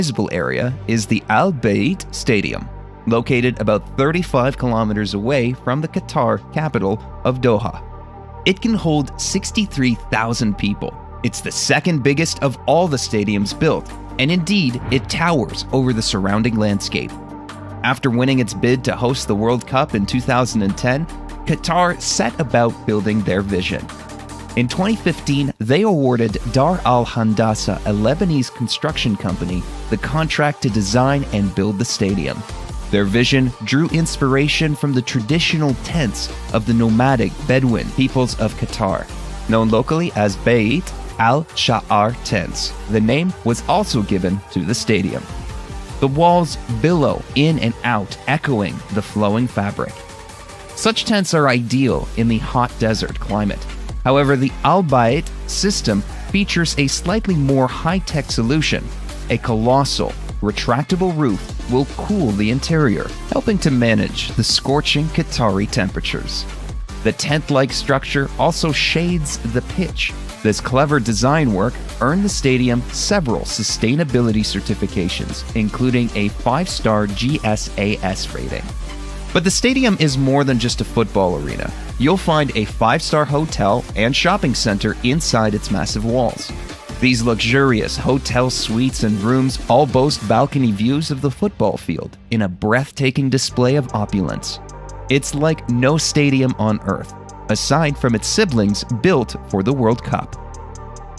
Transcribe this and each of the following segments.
sizable area is the Al Bayt Stadium, located about 35 kilometers away from the Qatar capital of Doha. It can hold 63,000 people. It's the second biggest of all the stadiums built, and indeed, it towers over the surrounding landscape. After winning its bid to host the World Cup in 2010, Qatar set about building their vision. In 2015, they awarded Dar Al Handasa, a Lebanese construction company, the contract to design and build the stadium. Their vision drew inspiration from the traditional tents of the nomadic Bedouin peoples of Qatar, known locally as Bayt al-Sha'ar tents. The name was also given to the stadium. The walls billow in and out, echoing the flowing fabric. Such tents are ideal in the hot desert climate. However, the Al Bayt system features a slightly more high-tech solution. A colossal, retractable roof will cool the interior, helping to manage the scorching Qatari temperatures. The tent-like structure also shades the pitch. This clever design work earned the stadium several sustainability certifications, including a 5-star GSAS rating. But the stadium is more than just a football arena. You'll find a 5-star hotel and shopping center inside its massive walls. These luxurious hotel suites and rooms all boast balcony views of the football field in a breathtaking display of opulence. It's like no stadium on earth, aside from its siblings built for the World Cup.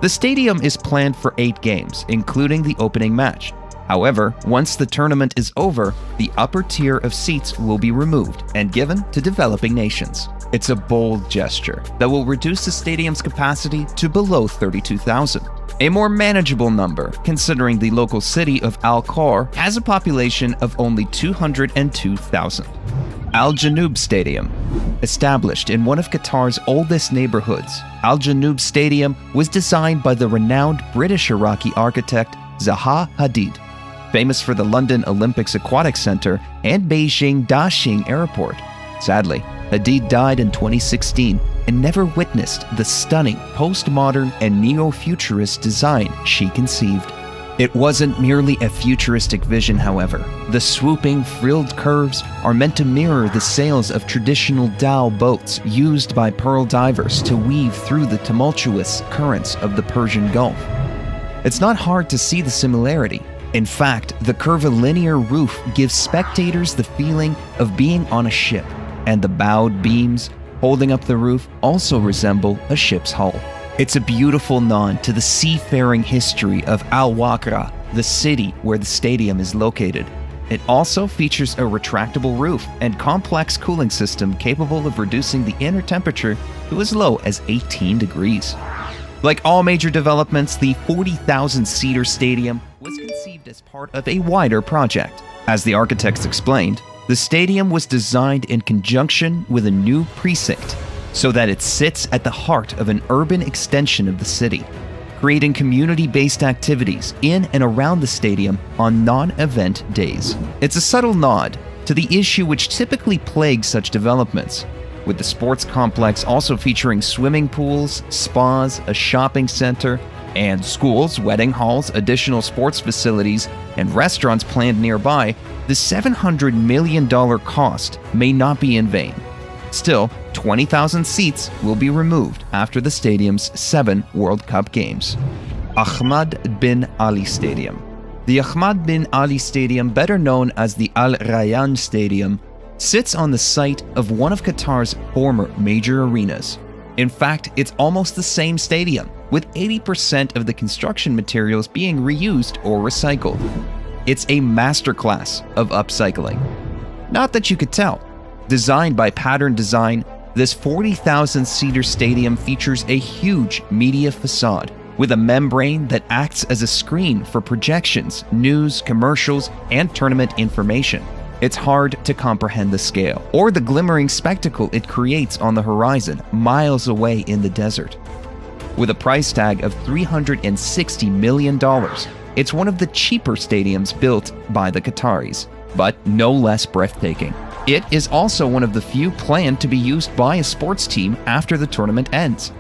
The stadium is planned for 8 games, including the opening match. However, once the tournament is over, the upper tier of seats will be removed and given to developing nations. It's a bold gesture that will reduce the stadium's capacity to below 32,000, a more manageable number considering the local city of Al-Khor has a population of only 202,000. Al Janoub Stadium. Established in one of Qatar's oldest neighborhoods, Al Janoub Stadium was designed by the renowned British-Iraqi architect Zaha Hadid, famous for the London Olympics Aquatic Center and Beijing Daxing Airport. Sadly, Hadid died in 2016 and never witnessed the stunning postmodern and neo-futurist design she conceived. It wasn't merely a futuristic vision, however. The swooping, frilled curves are meant to mirror the sails of traditional dhow boats used by pearl divers to weave through the tumultuous currents of the Persian Gulf. It's not hard to see the similarity. In fact, the curvilinear roof gives spectators the feeling of being on a ship, and the bowed beams holding up the roof also resemble a ship's hull. It's a beautiful nod to the seafaring history of Al-Waqra, the city where the stadium is located. It also features a retractable roof and complex cooling system capable of reducing the inner temperature to as low as 18 degrees. Like all major developments, the 40,000-seater stadium was conceived as part of a wider project. As the architects explained, the stadium was designed in conjunction with a new precinct so that it sits at the heart of an urban extension of the city, creating community-based activities in and around the stadium on non-event days. It's a subtle nod to the issue which typically plagues such developments, with the sports complex also featuring swimming pools, spas, a shopping center, and schools, wedding halls, additional sports facilities, and restaurants planned nearby. The $700 million cost may not be in vain. Still, 20,000 seats will be removed after the stadium's 7 World Cup games. Ahmad bin Ali Stadium. The Ahmad bin Ali Stadium, better known as the Al Rayyan Stadium, sits on the site of one of Qatar's former major arenas. In fact, it's almost the same stadium, with 80% of the construction materials being reused or recycled. It's a masterclass of upcycling. Not that you could tell. Designed by Pattern Design, this 40,000-seater stadium features a huge media facade with a membrane that acts as a screen for projections, news, commercials, and tournament information. It's hard to comprehend the scale or the glimmering spectacle it creates on the horizon miles away in the desert. With a price tag of $360 million, it's one of the cheaper stadiums built by the Qataris, but no less breathtaking. It is also one of the few planned to be used by a sports team after the tournament ends.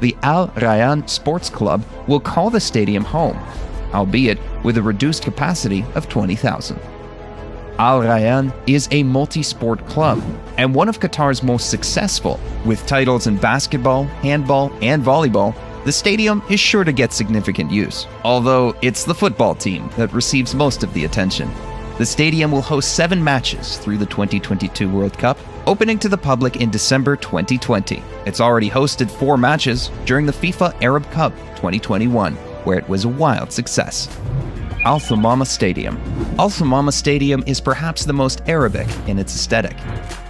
The Al Rayyan Sports Club will call the stadium home. albeit with a reduced capacity of 20,000. Al Rayyan is a multi-sport club and one of Qatar's most successful. With titles in basketball, handball, and volleyball, the stadium is sure to get significant use, although it's the football team that receives most of the attention. The stadium will host 7 matches through the 2022 World Cup, opening to the public in December 2020. It's already hosted 4 matches during the FIFA Arab Cup 2021, where it was a wild success. Al Thumama Stadium. Al Thumama Stadium is perhaps the most Arabic in its aesthetic.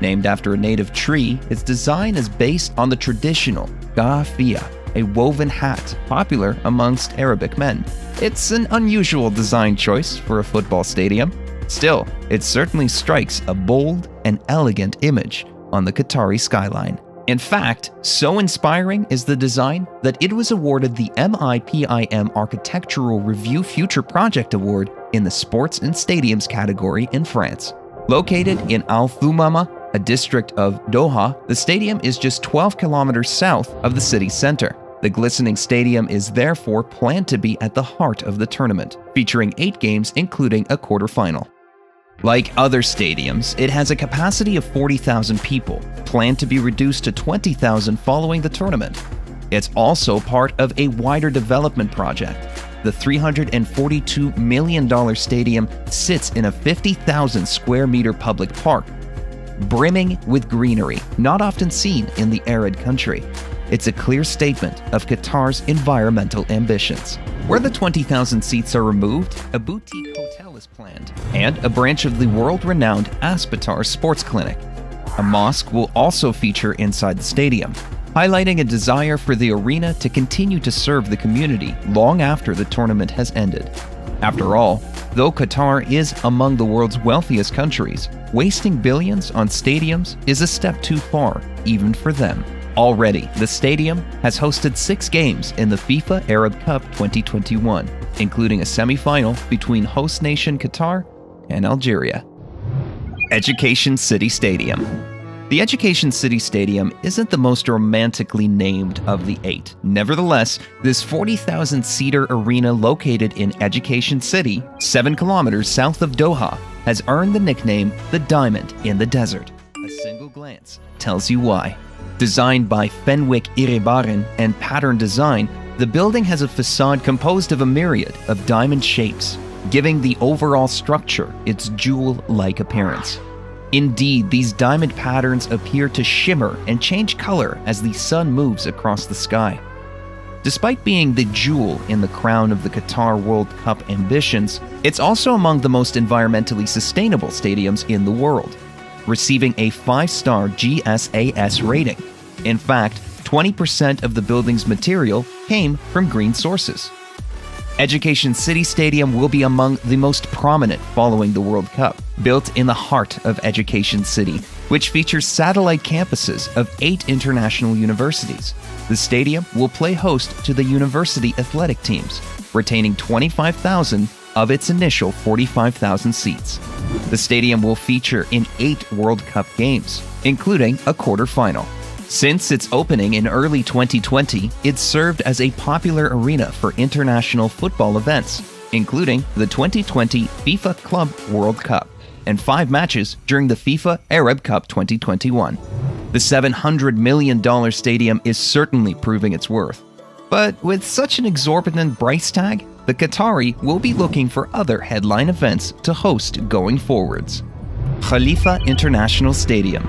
Named after a native tree, its design is based on the traditional gafia, a woven hat popular amongst Arabic men. It's an unusual design choice for a football stadium. Still, it certainly strikes a bold and elegant image on the Qatari skyline. In fact, so inspiring is the design that it was awarded the MIPIM Architectural Review Future Project Award in the Sports and Stadiums category in France. Located in Al Thumama, a district of Doha, the stadium is just 12 kilometers south of the city center. The glistening stadium is therefore planned to be at the heart of the tournament, featuring 8 games including a quarterfinal. Like other stadiums, it has a capacity of 40,000 people, planned to be reduced to 20,000 following the tournament. It's also part of a wider development project. The $342 million stadium sits in a 50,000 square meter public park, brimming with greenery, not often seen in the arid country. It's a clear statement of Qatar's environmental ambitions. Where the 20,000 seats are removed, a boutique hotel is planned, and a branch of the world-renowned Aspetar Sports Clinic. A mosque will also feature inside the stadium, highlighting a desire for the arena to continue to serve the community long after the tournament has ended. After all, though Qatar is among the world's wealthiest countries, wasting billions on stadiums is a step too far, even for them. Already, the stadium has hosted 6 games in the FIFA Arab Cup 2021, including a semi-final between host nation Qatar and Algeria. Education City Stadium. The Education City Stadium isn't the most romantically named of the 8. Nevertheless, this 40,000-seater arena located in Education City, 7 kilometers south of Doha, has earned the nickname the Diamond in the Desert. A single glance tells you why. Designed by Fenwick Iribarren and Pattern Design, the building has a facade composed of a myriad of diamond shapes, giving the overall structure its jewel-like appearance. Indeed, these diamond patterns appear to shimmer and change color as the sun moves across the sky. Despite being the jewel in the crown of the Qatar World Cup ambitions, it's also among the most environmentally sustainable stadiums in the world, receiving a 5-star GSAS rating. In fact, 20% of the building's material came from green sources. Education City Stadium will be among the most prominent following the World Cup. Built in the heart of Education City, which features satellite campuses of 8 international universities, the stadium will play host to the university athletic teams, retaining 25,000 of its initial 45,000 seats. The stadium will feature in 8 World Cup games, including a quarterfinal. Since its opening in early 2020, it's served as a popular arena for international football events, including the 2020 FIFA Club World Cup and 5 matches during the FIFA Arab Cup 2021. The $700 million stadium is certainly proving its worth. But with such an exorbitant price tag, the Qatari will be looking for other headline events to host going forwards. Khalifa International Stadium.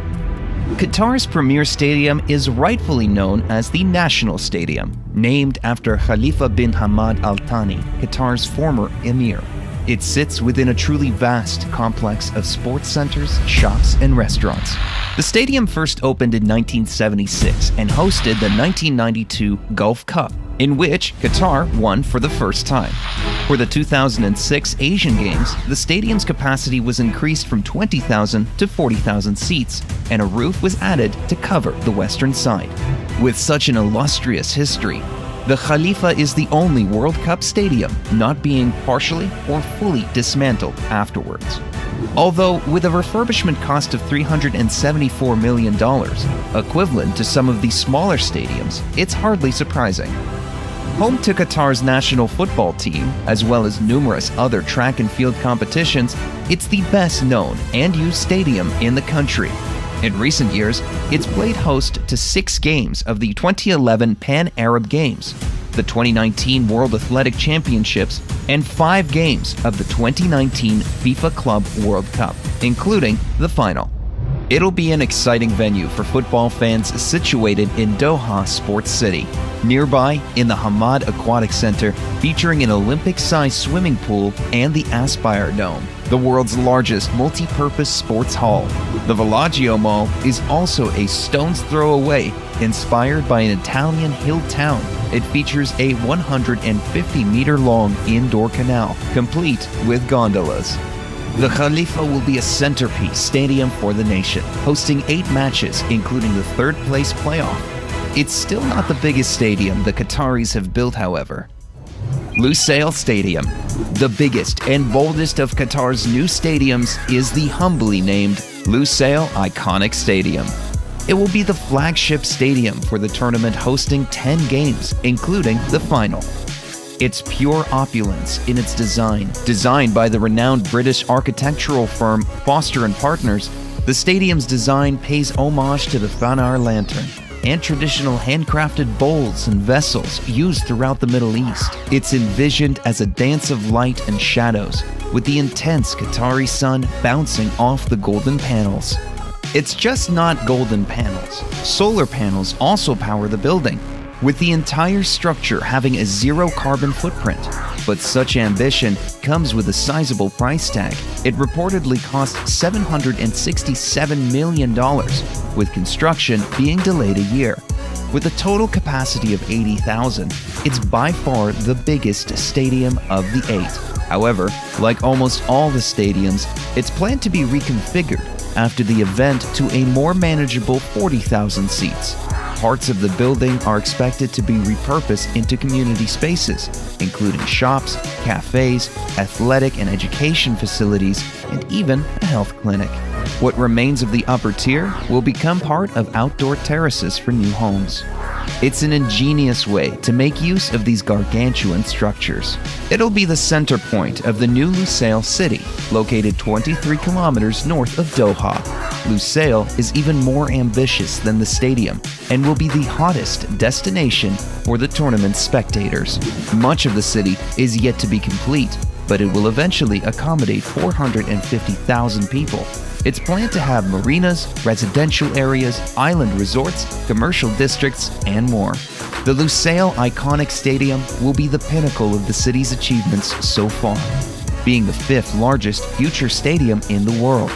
Qatar's premier stadium is rightfully known as the National Stadium, named after Khalifa bin Hamad Al Thani, Qatar's former emir. It sits within a truly vast complex of sports centers, shops, and restaurants. The stadium first opened in 1976 and hosted the 1992 Gulf Cup, in which Qatar won for the first time. For the 2006 Asian Games, the stadium's capacity was increased from 20,000 to 40,000 seats, and a roof was added to cover the western side. With such an illustrious history, the Khalifa is the only World Cup stadium not being partially or fully dismantled afterwards. Although with a refurbishment cost of $374 million, equivalent to some of the smaller stadiums, it's hardly surprising. Home to Qatar's national football team, as well as numerous other track and field competitions, it's the best known and used stadium in the country. In recent years, it's played host to 6 games of the 2011 Pan-Arab Games, the 2019 World Athletic Championships, and 5 games of the 2019 FIFA Club World Cup, including the final. It'll be an exciting venue for football fans situated in Doha Sports City, nearby in the Hamad Aquatic Center, featuring an Olympic-sized swimming pool and the Aspire Dome, the world's largest multi-purpose sports hall. The Villaggio Mall is also a stone's throw away, inspired by an Italian hill town. It features a 150-meter-long indoor canal, complete with gondolas. The Khalifa will be a centerpiece stadium for the nation, hosting 8 matches, including the third-place playoff. It's still not the biggest stadium the Qataris have built, however. Lusail Stadium. The biggest and boldest of Qatar's new stadiums is the humbly named Lusail Iconic Stadium. It will be the flagship stadium for the tournament, hosting 10 games, including the final. Its pure opulence in its design. Designed by the renowned British architectural firm Foster & Partners, the stadium's design pays homage to the Fanar lantern and traditional handcrafted bowls and vessels used throughout the Middle East. It's envisioned as a dance of light and shadows, with the intense Qatari sun bouncing off the golden panels. It's just not golden panels. Solar panels also power the building, with the entire structure having a zero carbon footprint. But such ambition comes with a sizable price tag. It reportedly cost $767 million, with construction being delayed a year. With a total capacity of 80,000, it's by far the biggest stadium of the 8. However, like almost all the stadiums, it's planned to be reconfigured after the event to a more manageable 40,000 seats. Parts of the building are expected to be repurposed into community spaces, including shops, cafes, athletic and education facilities, and even a health clinic. What remains of the upper tier will become part of outdoor terraces for new homes. It's an ingenious way to make use of these gargantuan structures. It'll be the center point of the new Lusail city, located 23 kilometers north of Doha. Lusail is even more ambitious than the stadium and will be the hottest destination for the tournament's spectators. Much of the city is yet to be complete, but it will eventually accommodate 450,000 people. It's planned to have marinas, residential areas, island resorts, commercial districts, and more. The Lusail Iconic Stadium will be the pinnacle of the city's achievements so far, being the 5th largest future stadium in the world.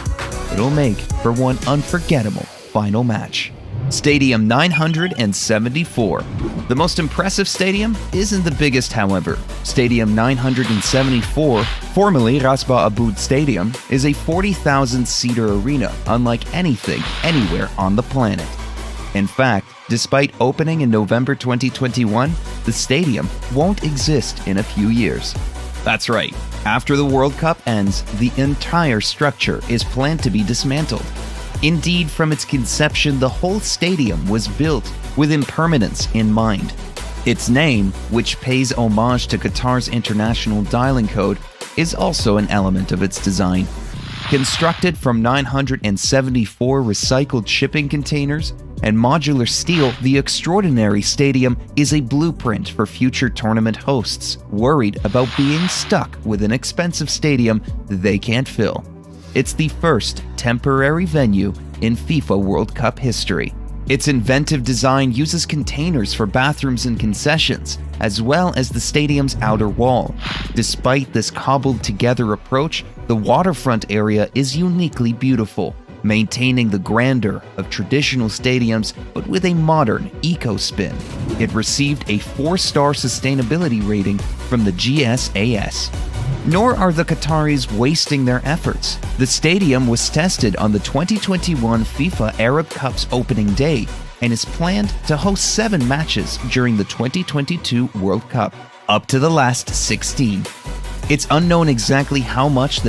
It'll make for one unforgettable final match. Stadium 974. The most impressive stadium isn't the biggest, however. Stadium 974, formerly Rasba Aboud Stadium, is a 40,000-seater arena unlike anything anywhere on the planet. In fact, despite opening in November 2021, the stadium won't exist in a few years. That's right. After the World Cup ends, the entire structure is planned to be dismantled. Indeed, from its conception, the whole stadium was built with impermanence in mind. Its name, which pays homage to Qatar's international dialing code, is also an element of its design. Constructed from 974 recycled shipping containers and modular steel, the extraordinary stadium is a blueprint for future tournament hosts worried about being stuck with an expensive stadium they can't fill. It's the first temporary venue in FIFA World Cup history. Its inventive design uses containers for bathrooms and concessions, as well as the stadium's outer wall. Despite this cobbled-together approach, the waterfront area is uniquely beautiful, maintaining the grandeur of traditional stadiums but with a modern eco-spin. It received a 4-star sustainability rating from the GSAS. Nor are the Qataris wasting their efforts. The stadium was tested on the 2021 FIFA Arab Cup's opening day and is planned to host 7 matches during the 2022 World Cup, up to the last 16. It's unknown exactly how much the